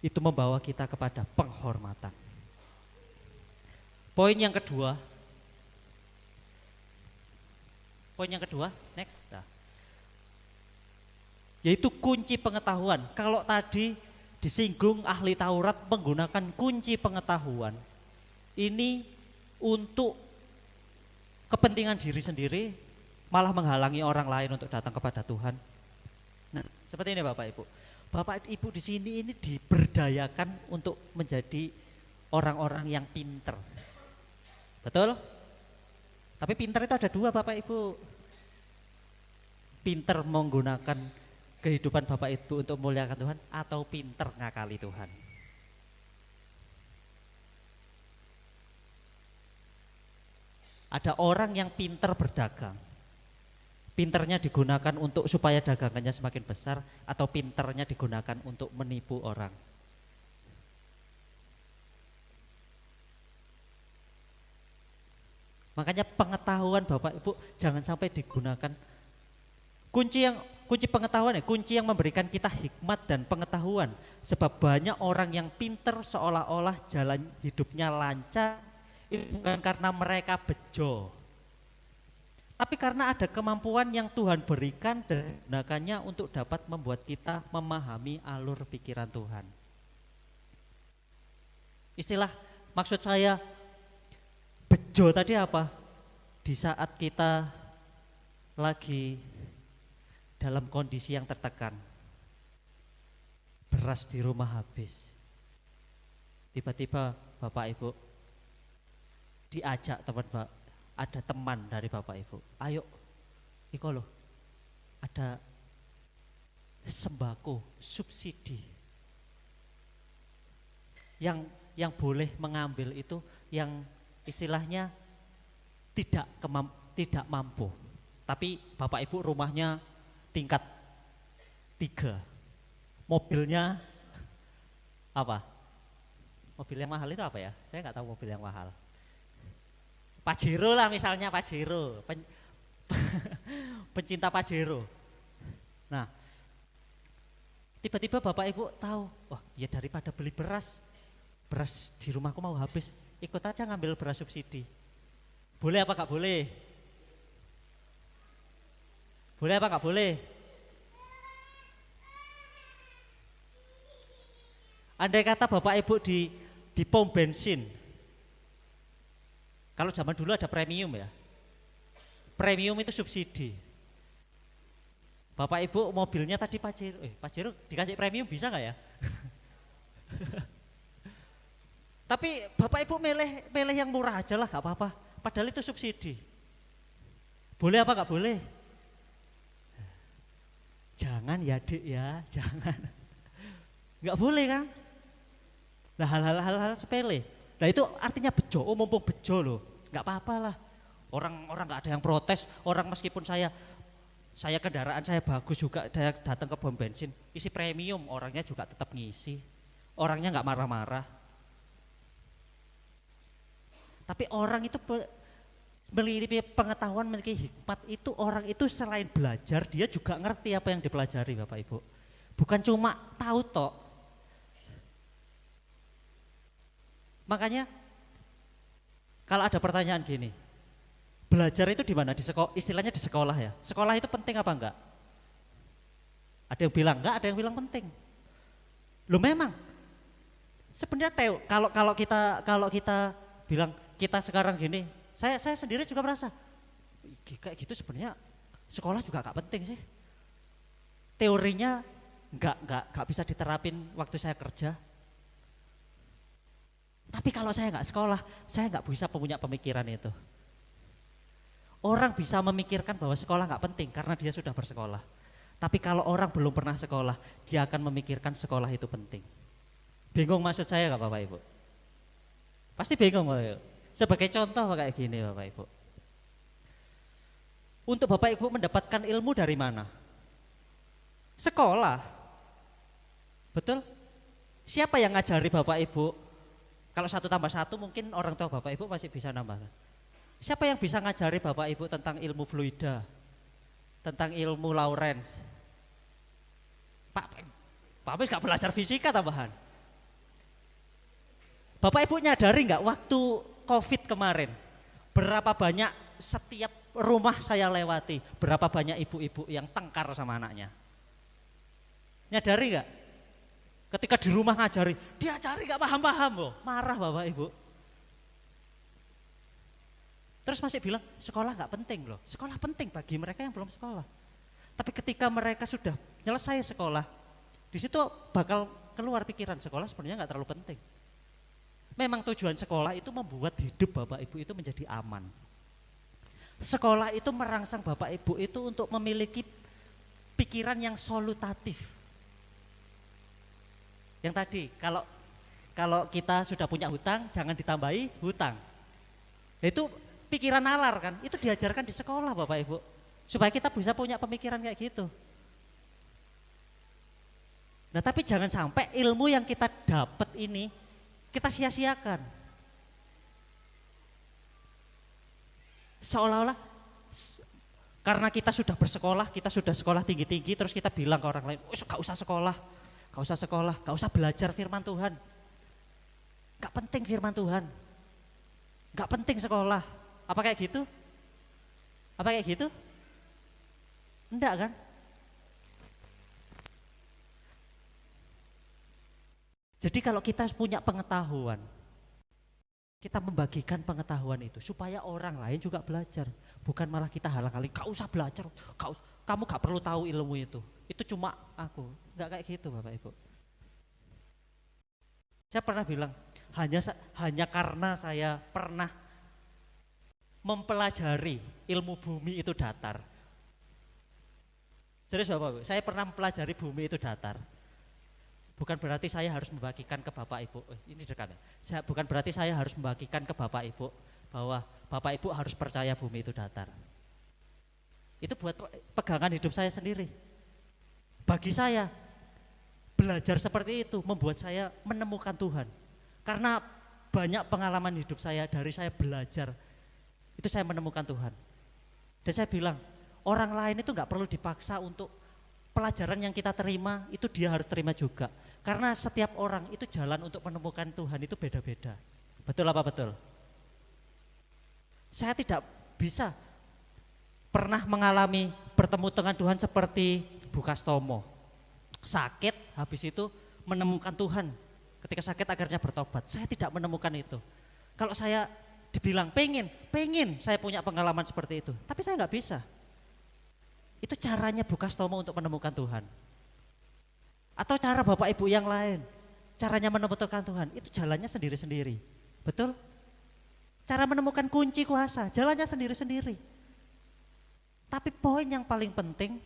itu membawa kita kepada penghormatan. Poin yang kedua, next. Nah, yaitu kunci pengetahuan. Kalau tadi disinggung ahli Taurat menggunakan kunci pengetahuan, ini untuk kepentingan diri sendiri, malah menghalangi orang lain untuk datang kepada Tuhan. Nah, seperti ini Bapak Ibu. Bapak Ibu di sini ini diberdayakan untuk menjadi orang-orang yang pinter. Betul? Tapi pinter itu ada dua Bapak Ibu. Pinter menggunakan kehidupan Bapak Ibu untuk memuliakan Tuhan, atau pinter ngakali Tuhan. Ada orang yang pinter berdagang, pinternya digunakan untuk supaya dagangannya semakin besar, atau pinternya digunakan untuk menipu orang. Makanya pengetahuan Bapak Ibu jangan sampai digunakan. Kunci pengetahuan ya, kunci yang memberikan kita hikmat dan pengetahuan. Sebab banyak orang yang pinter seolah-olah jalan hidupnya lancar, itu bukan karena mereka bejo, tapi karena ada kemampuan yang Tuhan berikan dan digunakannya untuk dapat membuat kita memahami alur pikiran Tuhan. Istilah maksud saya bejo tadi apa? Di saat kita lagi dalam kondisi yang tertekan, beras di rumah habis, tiba-tiba Bapak Ibu diajak ada teman dari Bapak Ibu, ayo iko loh, ada sembako subsidi, yang boleh mengambil itu yang istilahnya tidak mampu, tapi Bapak Ibu rumahnya tingkat 3, mobilnya apa? Mobil yang mahal itu apa ya? Saya nggak tahu mobil yang mahal. Pajero lah misalnya, Pajero. Pencinta Pajero. Nah, tiba-tiba Bapak Ibu tahu, wah ya daripada beli beras di rumahku mau habis, ikut aja ngambil beras subsidi. Boleh apa nggak boleh? Boleh apa nggak boleh? Andai kata Bapak Ibu di pom bensin, kalau zaman dulu ada premium ya, premium itu subsidi. Bapak Ibu mobilnya tadi Pajero dikasih premium bisa nggak ya? Tapi Bapak Ibu milih yang murah aja lah, nggak apa-apa. Padahal itu subsidi. Boleh apa nggak boleh? Jangan ya Dek ya, jangan. Nggak boleh kan? Nah hal-hal sepele. Nah itu artinya bejo, mumpung bejo loh, nggak apa-apa lah. Orang nggak ada yang protes. Orang meskipun saya kendaraan saya bagus juga, saya datang ke pom bensin, isi premium, orangnya juga tetap ngisi. Orangnya nggak marah-marah. Tapi orang itu memiliki pengetahuan, memiliki hikmat itu, orang itu selain belajar dia juga ngerti apa yang dipelajari Bapak Ibu. Bukan cuma tahu tok. Makanya kalau ada pertanyaan gini, belajar itu di mana? Di sekolah, istilahnya di sekolah ya. Sekolah itu penting apa enggak? Ada yang bilang enggak, ada yang bilang penting. Loh memang. Sebenarnya kalau kita bilang kita sekarang gini, saya sendiri juga merasa kayak gitu sebenarnya sekolah juga enggak penting sih. Teorinya enggak bisa diterapin waktu saya kerja. Tapi kalau saya enggak sekolah, saya enggak bisa punya pemikiran itu. Orang bisa memikirkan bahwa sekolah nggak penting karena dia sudah bersekolah. Tapi kalau orang belum pernah sekolah, dia akan memikirkan sekolah itu penting. Bingung maksud saya nggak Bapak Ibu? Pasti bingung Bapak Ibu. Sebagai contoh kayak gini Bapak Ibu. Untuk Bapak Ibu mendapatkan ilmu dari mana? Sekolah. Betul? Siapa yang ngajari Bapak Ibu? Kalau 1 tambah 1 mungkin orang tua Bapak Ibu masih bisa nambahkan. Siapa yang bisa ngajari Bapak Ibu tentang ilmu fluida, tentang ilmu Lorentz? Pak Bis gak belajar fisika tambahan. Bapak Ibu nyadari nggak waktu COVID kemarin, berapa banyak setiap rumah saya lewati, berapa banyak ibu-ibu yang tengkar sama anaknya? Nyadari nggak? Ketika di rumah ngajari, diajari nggak paham-paham loh, marah Bapak Ibu. Terus masih bilang sekolah nggak penting loh. Sekolah penting bagi mereka yang belum sekolah. Tapi ketika mereka sudah selesai sekolah, di situ bakal keluar pikiran sekolah sebenarnya nggak terlalu penting. Memang tujuan sekolah itu membuat hidup Bapak Ibu itu menjadi aman. Sekolah itu merangsang Bapak Ibu itu untuk memiliki pikiran yang solutif. Yang tadi kalau kita sudah punya hutang jangan ditambahi hutang. Itu pikiran nalar kan, itu diajarkan di sekolah Bapak Ibu, supaya kita bisa punya pemikiran kayak gitu. Nah tapi jangan sampai ilmu yang kita dapat ini, kita sia-siakan. Seolah-olah karena kita sudah bersekolah, kita sudah sekolah tinggi-tinggi, terus kita bilang ke orang lain, gak usah sekolah, gak usah belajar firman Tuhan. Gak penting firman Tuhan, gak penting sekolah. Apa kayak gitu? Apa kayak gitu? Enggak kan? Jadi kalau kita punya pengetahuan, kita membagikan pengetahuan itu supaya orang lain juga belajar. Bukan malah kita halang-halang, gak usah belajar, kamu gak perlu tahu ilmu itu cuma aku. Enggak kayak gitu Bapak Ibu. Saya pernah bilang, hanya karena saya pernah mempelajari ilmu bumi itu datar. Serius Bapak Ibu, saya pernah mempelajari bumi itu datar. Bukan berarti saya harus membagikan ke Bapak Ibu, ini dekat ya. Bukan berarti saya harus membagikan ke Bapak Ibu bahwa Bapak Ibu harus percaya bumi itu datar. Itu buat pegangan hidup saya sendiri. Bagi saya, belajar seperti itu membuat saya menemukan Tuhan. Karena banyak pengalaman hidup saya, dari saya belajar, itu saya menemukan Tuhan. Dan saya bilang, orang lain itu gak perlu dipaksa untuk pelajaran yang kita terima, itu dia harus terima juga. Karena setiap orang itu jalan untuk menemukan Tuhan itu beda-beda. Betul apa betul? Saya tidak bisa pernah mengalami bertemu dengan Tuhan seperti Bu Kastomo. Sakit, habis itu menemukan Tuhan. Ketika sakit akhirnya bertobat. Saya tidak menemukan itu. Kalau saya dibilang pengen saya punya pengalaman seperti itu. Tapi saya nggak bisa. Itu caranya Bu Kastomo untuk menemukan Tuhan. Atau cara Bapak Ibu yang lain. Caranya menemukan Tuhan, itu jalannya sendiri-sendiri. Betul? Cara menemukan kunci kuasa, jalannya sendiri-sendiri. Tapi poin yang paling penting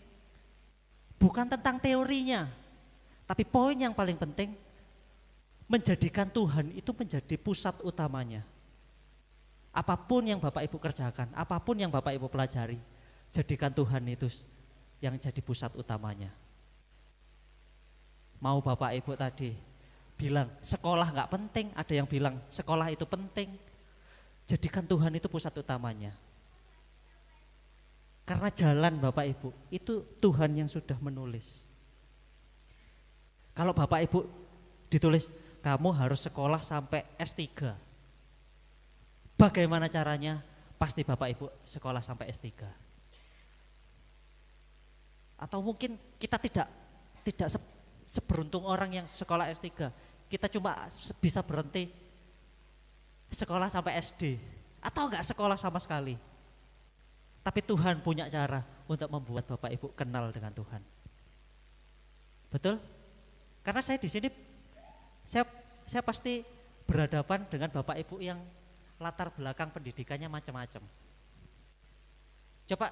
bukan tentang teorinya, tapi poin yang paling penting menjadikan Tuhan itu menjadi pusat utamanya. Apapun yang Bapak Ibu kerjakan, apapun yang Bapak Ibu pelajari, jadikan Tuhan itu yang jadi pusat utamanya. Mau Bapak Ibu tadi bilang sekolah gak penting, ada yang bilang sekolah itu penting, jadikan Tuhan itu pusat utamanya. Karena jalan Bapak Ibu itu Tuhan yang sudah menulis. Kalau Bapak Ibu ditulis kamu harus sekolah sampai S3. Bagaimana caranya? Pasti Bapak Ibu sekolah sampai S3. Atau mungkin kita tidak seberuntung orang yang sekolah S3. Kita cuma bisa berhenti sekolah sampai SD atau enggak sekolah sama sekali. Tapi Tuhan punya cara untuk membuat Bapak Ibu kenal dengan Tuhan. Betul? Karena saya di sini saya pasti berhadapan dengan Bapak Ibu yang latar belakang pendidikannya macam-macam. Coba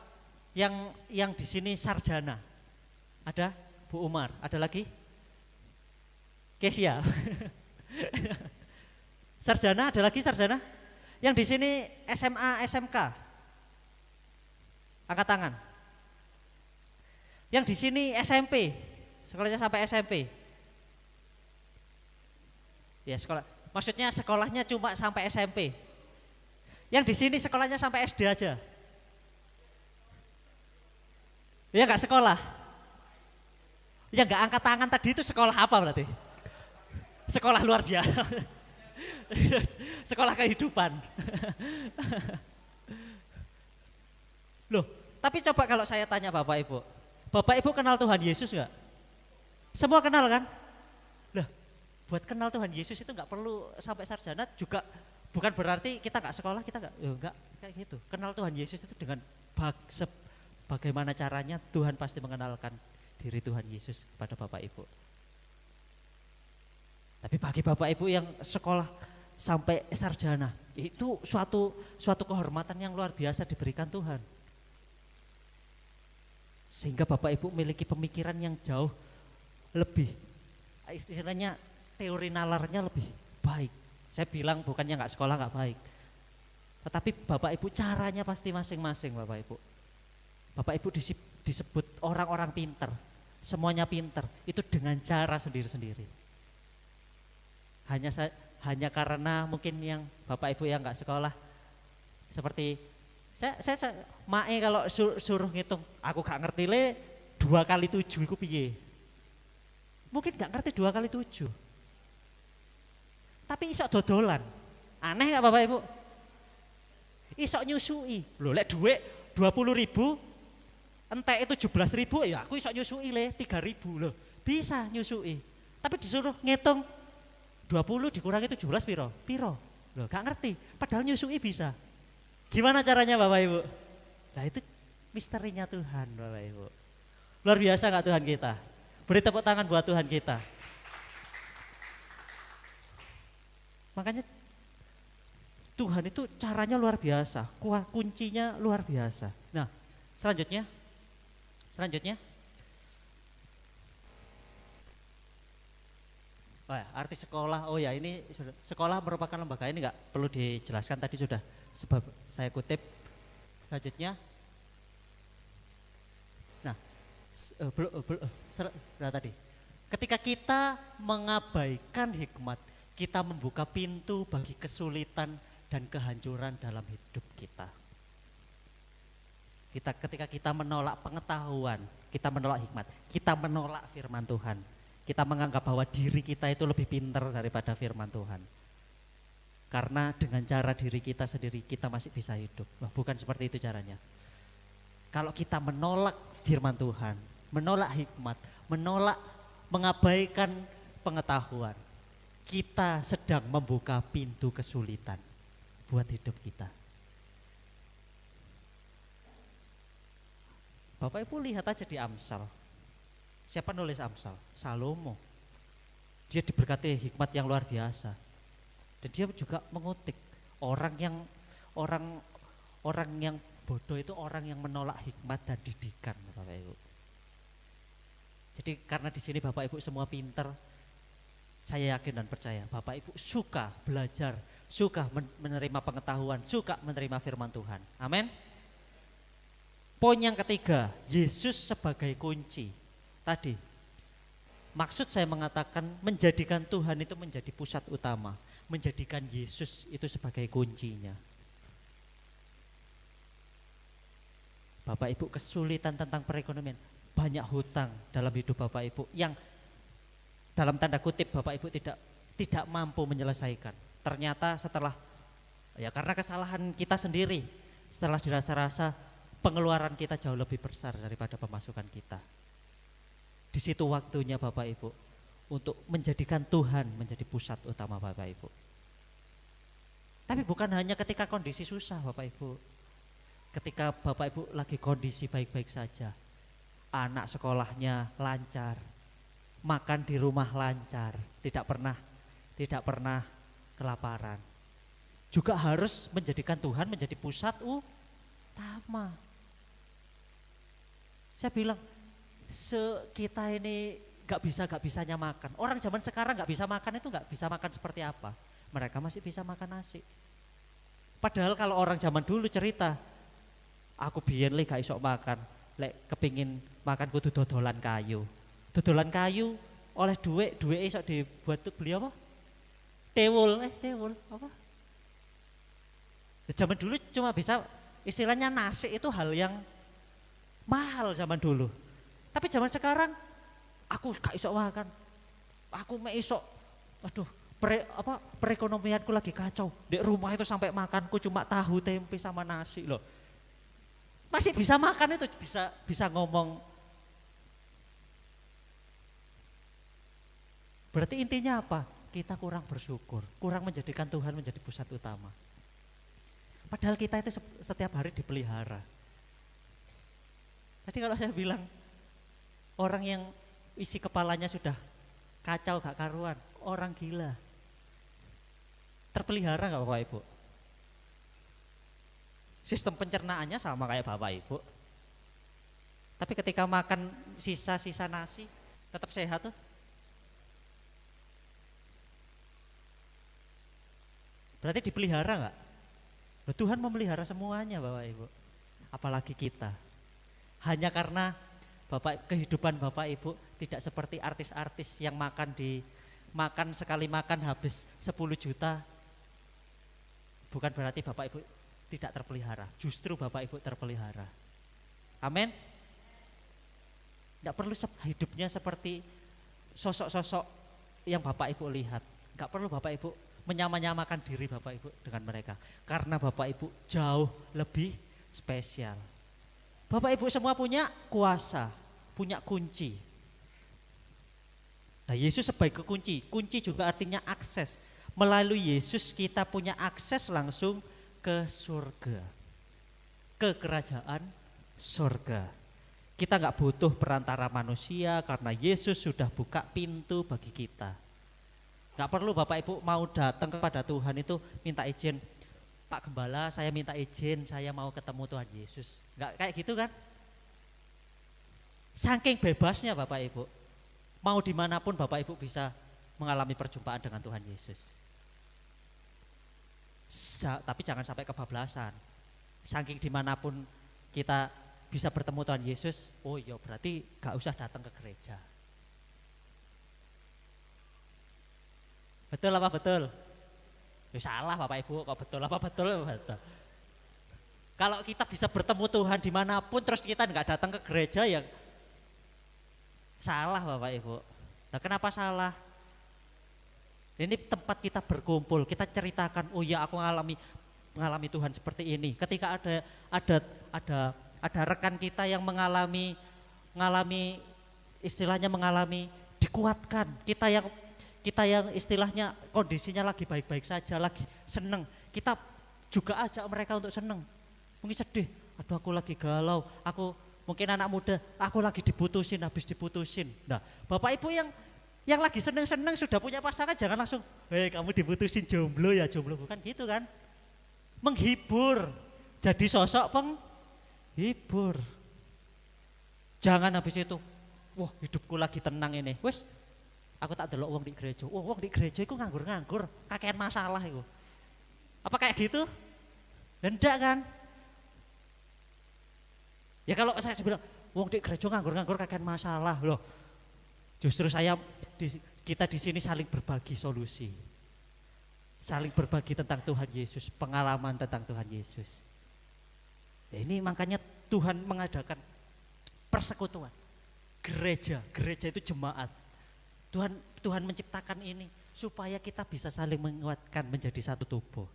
yang di sini sarjana. Ada Bu Umar, ada lagi? Kesia. Sarjana, ada lagi sarjana? Yang di sini SMA, SMK. Angkat tangan. Yang di sini SMP, sekolahnya sampai SMP. Ya sekolah, maksudnya sekolahnya cuma sampai SMP. Yang di sini sekolahnya sampai SD aja. Ya enggak sekolah. Ya enggak angkat tangan tadi itu sekolah apa berarti? Sekolah luar biasa. Sekolah kehidupan. Loh, tapi coba kalau saya tanya Bapak Ibu kenal Tuhan Yesus enggak? Semua kenal kan? Lah, buat kenal Tuhan Yesus itu enggak perlu sampai sarjana juga, bukan berarti kita enggak sekolah, kita enggak kayak gitu. Kenal Tuhan Yesus itu dengan bagaimana caranya Tuhan pasti mengenalkan diri Tuhan Yesus kepada Bapak Ibu. Tapi bagi Bapak Ibu yang sekolah sampai sarjana, itu suatu kehormatan yang luar biasa diberikan Tuhan. Sehingga Bapak Ibu memiliki pemikiran yang jauh lebih, istilahnya teori nalarnya lebih baik. Saya bilang bukannya enggak sekolah enggak baik. Tetapi Bapak Ibu caranya pasti masing-masing Bapak Ibu. Bapak Ibu disebut orang-orang pinter, semuanya pinter, itu dengan cara sendiri-sendiri. Hanya karena mungkin yang Bapak Ibu yang enggak sekolah, seperti saya mae kalau suruh ngitung, aku gak ngerti 2 kali 7 itu piye. Mungkin gak ngerti 2 kali 7. Tapi iso dodolan. Aneh gak Bapak Ibu? Iso nyusui. Loh lek duit 20.000, entek itu 17.000, ya aku iso nyusui 3.000 loh. Bisa nyusui. Tapi disuruh ngitung 20 dikurangi 17 piro? Piro? Loh gak ngerti. Padahal nyusui bisa. Gimana caranya Bapak Ibu? Nah itu misterinya Tuhan Bapak Ibu. Luar biasa gak Tuhan kita? Beri tepuk tangan buat Tuhan kita. Makanya Tuhan itu caranya luar biasa, kuncinya luar biasa. Nah selanjutnya. Oh ya, arti sekolah, oh ya ini sekolah merupakan lembaga, ini enggak perlu dijelaskan tadi sudah sebab saya kutip. Selanjutnya, nah tadi ketika kita mengabaikan hikmat, kita membuka pintu bagi kesulitan dan kehancuran dalam hidup kita. Ketika kita menolak pengetahuan, kita menolak hikmat, kita menolak firman Tuhan, kita menganggap bahwa diri kita itu lebih pintar daripada firman Tuhan. Karena dengan cara diri kita sendiri kita masih bisa hidup. Bukan seperti itu caranya. Kalau kita menolak firman Tuhan, menolak hikmat, menolak, mengabaikan pengetahuan, kita sedang membuka pintu kesulitan buat hidup kita. Bapak Ibu lihat aja di Amsal. Siapa nulis Amsal? Salomo. Dia diberkati hikmat yang luar biasa. Dan dia juga mengutip orang yang bodoh itu orang yang menolak hikmat dan didikan, Bapak Ibu. Jadi karena di sini Bapak Ibu semua pinter, saya yakin dan percaya Bapak Ibu suka belajar, suka menerima pengetahuan, suka menerima firman Tuhan. Amin. Poin yang ketiga, Yesus sebagai kunci. Tadi, maksud saya mengatakan menjadikan Tuhan itu menjadi pusat utama, menjadikan Yesus itu sebagai kuncinya. Bapak Ibu kesulitan tentang perekonomian, banyak hutang dalam hidup Bapak Ibu yang dalam tanda kutip Bapak Ibu tidak mampu menyelesaikan. Ternyata setelah karena kesalahan kita sendiri, setelah dirasa-rasa pengeluaran kita jauh lebih besar daripada pemasukan kita. Di situ waktunya Bapak Ibu untuk menjadikan Tuhan menjadi pusat utama Bapak Ibu. Tapi bukan hanya ketika kondisi susah Bapak Ibu. Ketika Bapak Ibu lagi kondisi baik-baik saja, anak sekolahnya lancar, makan di rumah lancar, tidak pernah kelaparan. Juga harus menjadikan Tuhan menjadi pusat utama. Saya bilang, kita ini gak bisanya makan. Orang zaman sekarang gak bisa makan itu gak bisa makan seperti apa. Mereka masih bisa makan nasi. Padahal kalau orang zaman dulu cerita, aku biyen gak iso makan, kepingin makan kudu dodolan kayu. Dodolan kayu oleh duit iso dibuat beli apa? Tewul apa? Zaman dulu cuma bisa, istilahnya nasi itu hal yang mahal zaman dulu. Tapi zaman sekarang aku gak iso makan. Aku iso perekonomianku lagi kacau. Di rumah itu sampai makanku cuma tahu tempe sama nasi loh. Masih bisa makan itu bisa ngomong. Berarti intinya apa? Kita kurang bersyukur, kurang menjadikan Tuhan menjadi pusat utama. Padahal kita itu setiap hari dipelihara. Tadi kalau saya bilang orang yang isi kepalanya sudah kacau gak karuan, orang gila. Terpelihara gak Bapak Ibu? Sistem pencernaannya sama kayak Bapak Ibu. Tapi ketika makan sisa-sisa nasi tetap sehat tuh. Berarti dipelihara gak? Tuhan memelihara semuanya Bapak Ibu. Apalagi kita. Hanya karena kehidupan Bapak Ibu tidak seperti artis-artis yang makan sekali makan habis 10 juta. Bukan berarti Bapak Ibu tidak terpelihara. Justru Bapak Ibu terpelihara. Amin. Tidak perlu hidupnya seperti sosok-sosok yang Bapak Ibu lihat. Tidak perlu Bapak Ibu menyamakan diri Bapak Ibu dengan mereka. Karena Bapak Ibu jauh lebih spesial. Bapak Ibu semua punya kuasa, punya kunci. Nah Yesus sebagai kunci juga artinya akses. Melalui Yesus kita punya akses langsung ke surga, ke kerajaan surga. Kita gak butuh perantara manusia karena Yesus sudah buka pintu bagi kita. Gak perlu Bapak Ibu mau datang kepada Tuhan itu minta izin, Pak Gembala saya minta izin saya mau ketemu Tuhan Yesus. Gak kayak gitu kan? Saking bebasnya Bapak Ibu, mau dimanapun Bapak Ibu bisa mengalami perjumpaan dengan Tuhan Yesus. Tapi jangan sampai kebablasan. Saking dimanapun kita bisa bertemu Tuhan Yesus, oh iya berarti gak usah datang ke gereja. Betul apa betul? Ya salah Bapak Ibu, kok betul apa betul? Betul. Kalau kita bisa bertemu Tuhan dimanapun terus kita nggak datang ke gereja ya salah Bapak Ibu. Nah kenapa salah? Ini tempat kita berkumpul, kita ceritakan, oh ya aku mengalami Tuhan seperti ini. Ketika ada rekan kita yang mengalami istilahnya mengalami dikuatkan. Kita yang istilahnya kondisinya lagi baik-baik saja, lagi seneng. Kita juga ajak mereka untuk seneng. Mungkin sedih, aduh aku lagi galau, aku mungkin anak muda, aku lagi diputusin, habis diputusin. Nah, Bapak Ibu yang lagi seneng-seneng sudah punya pasangan jangan langsung, kamu diputusin jomblo ya jomblo, bukan gitu kan? Menghibur, jadi sosok penghibur. Jangan habis itu, wah hidupku lagi tenang ini, wes aku tak delok wong di gereja, wong di gereja itu nganggur-nganggur, kakean masalah itu. Apa kayak gitu? Enggak kan? Ya kalau saya bilang, wong di gereja nganggur-nganggur kakean masalah loh. Justru kita di sini saling berbagi solusi, saling berbagi tentang Tuhan Yesus, pengalaman tentang Tuhan Yesus. Ya ini makanya Tuhan mengadakan persekutuan, gereja itu jemaat. Tuhan menciptakan ini supaya kita bisa saling menguatkan menjadi satu tubuh.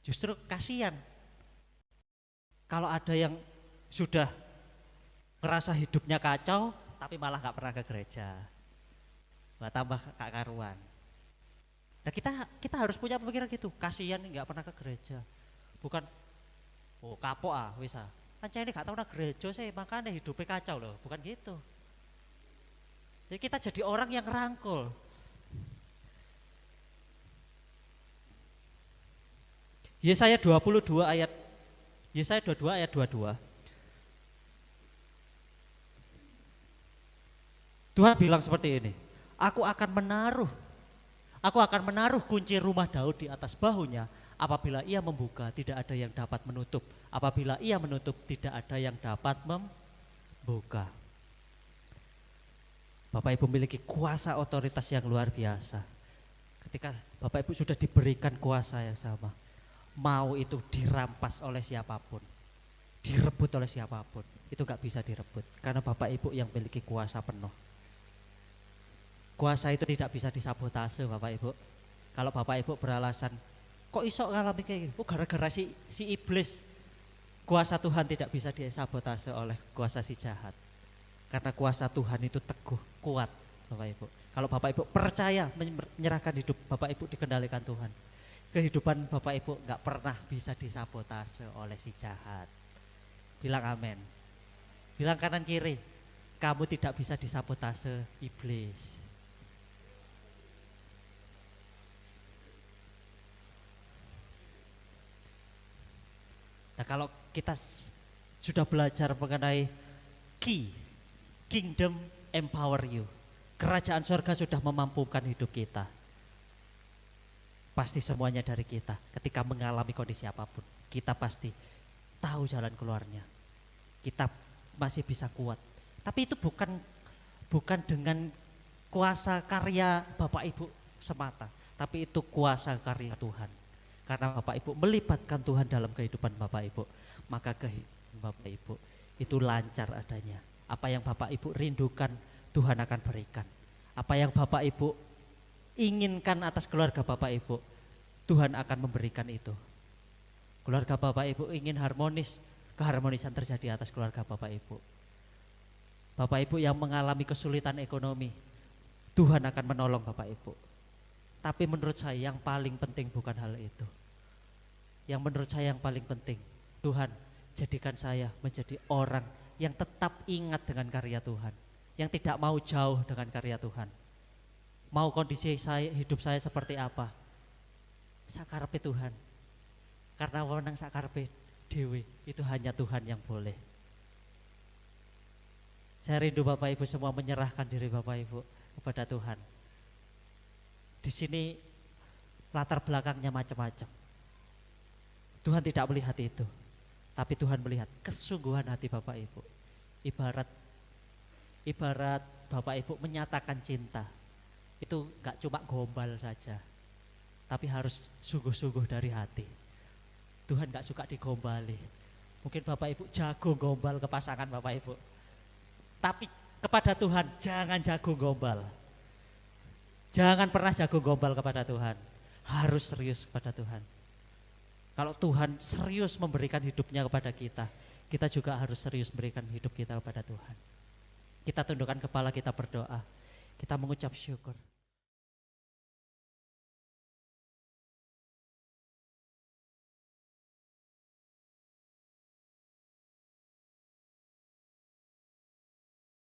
Justru kasihan kalau ada yang sudah ngerasa hidupnya kacau tapi malah gak pernah ke gereja, nggak tambah gak karuan. Nah kita harus punya pemikiran gitu, kasihan gak pernah ke gereja, bukan kapok wisa pancen ini gak tahu gereja sih makanya hidupnya kacau loh, bukan gitu. Jadi kita jadi orang yang rangkul. Yesaya 22 ayat 22. Tuhan bilang seperti ini, aku akan menaruh kunci rumah Daud di atas bahunya, apabila ia membuka tidak ada yang dapat menutup, apabila ia menutup tidak ada yang dapat membuka. Bapak Ibu memiliki kuasa otoritas yang luar biasa. Ketika Bapak Ibu sudah diberikan kuasa yang sama, mau itu dirampas oleh siapapun, direbut oleh siapapun, itu gak bisa direbut, karena Bapak Ibu yang memiliki kuasa penuh. Kuasa itu tidak bisa disabotase Bapak Ibu. Kalau Bapak Ibu beralasan, kok iso ngalami kayak gini? Gara-gara si iblis. Kuasa Tuhan tidak bisa disabotase oleh kuasa si jahat. Karena kuasa Tuhan itu teguh, kuat Bapak Ibu. Kalau Bapak Ibu percaya menyerahkan hidup Bapak Ibu dikendalikan Tuhan, kehidupan Bapak Ibu gak pernah bisa disabotase oleh si jahat. Bilang amin. Bilang kanan kiri, kamu tidak bisa disabotase iblis. Nah kalau kita sudah belajar mengenai kingdom empower you, kerajaan surga sudah memampukan hidup kita. Pasti semuanya dari kita, ketika mengalami kondisi apapun, kita pasti tahu jalan keluarnya. Kita masih bisa kuat. Tapi itu bukan dengan kuasa karya Bapak Ibu semata, tapi itu kuasa karya Tuhan. Karena Bapak Ibu melibatkan Tuhan dalam kehidupan Bapak Ibu, maka kehidupan Bapak Ibu itu lancar adanya. Apa yang Bapak Ibu rindukan, Tuhan akan berikan. Apa yang Bapak Ibu inginkan atas keluarga Bapak Ibu, Tuhan akan memberikan itu. Keluarga Bapak Ibu ingin harmonis, keharmonisan terjadi atas keluarga Bapak Ibu. Bapak Ibu yang mengalami kesulitan ekonomi, Tuhan akan menolong Bapak Ibu. Tapi menurut saya yang paling penting bukan hal itu. Yang menurut saya yang paling penting, Tuhan jadikan saya menjadi orang yang tetap ingat dengan karya Tuhan, yang tidak mau jauh dengan karya Tuhan. Mau kondisi hidup saya seperti apa, sakarepe Tuhan. Karena wewenang sakarepe dewe itu hanya Tuhan yang boleh. Saya rindu Bapak Ibu semua menyerahkan diri Bapak Ibu kepada Tuhan. Di sini latar belakangnya macam-macam. Tuhan tidak melihat itu, tapi Tuhan melihat kesungguhan hati Bapak Ibu. Ibarat Ibarat Bapak Ibu menyatakan cinta, itu gak cuma gombal saja, tapi harus sungguh-sungguh dari hati. Tuhan gak suka digombali. Mungkin Bapak Ibu jago gombal ke pasangan Bapak Ibu, tapi kepada Tuhan jangan jago gombal. Jangan pernah jago gombal kepada Tuhan. Harus serius kepada Tuhan. Kalau Tuhan serius memberikan hidupnya kepada kita, kita juga harus serius memberikan hidup kita kepada Tuhan. Kita tundukkan kepala, kita berdoa, kita mengucap syukur.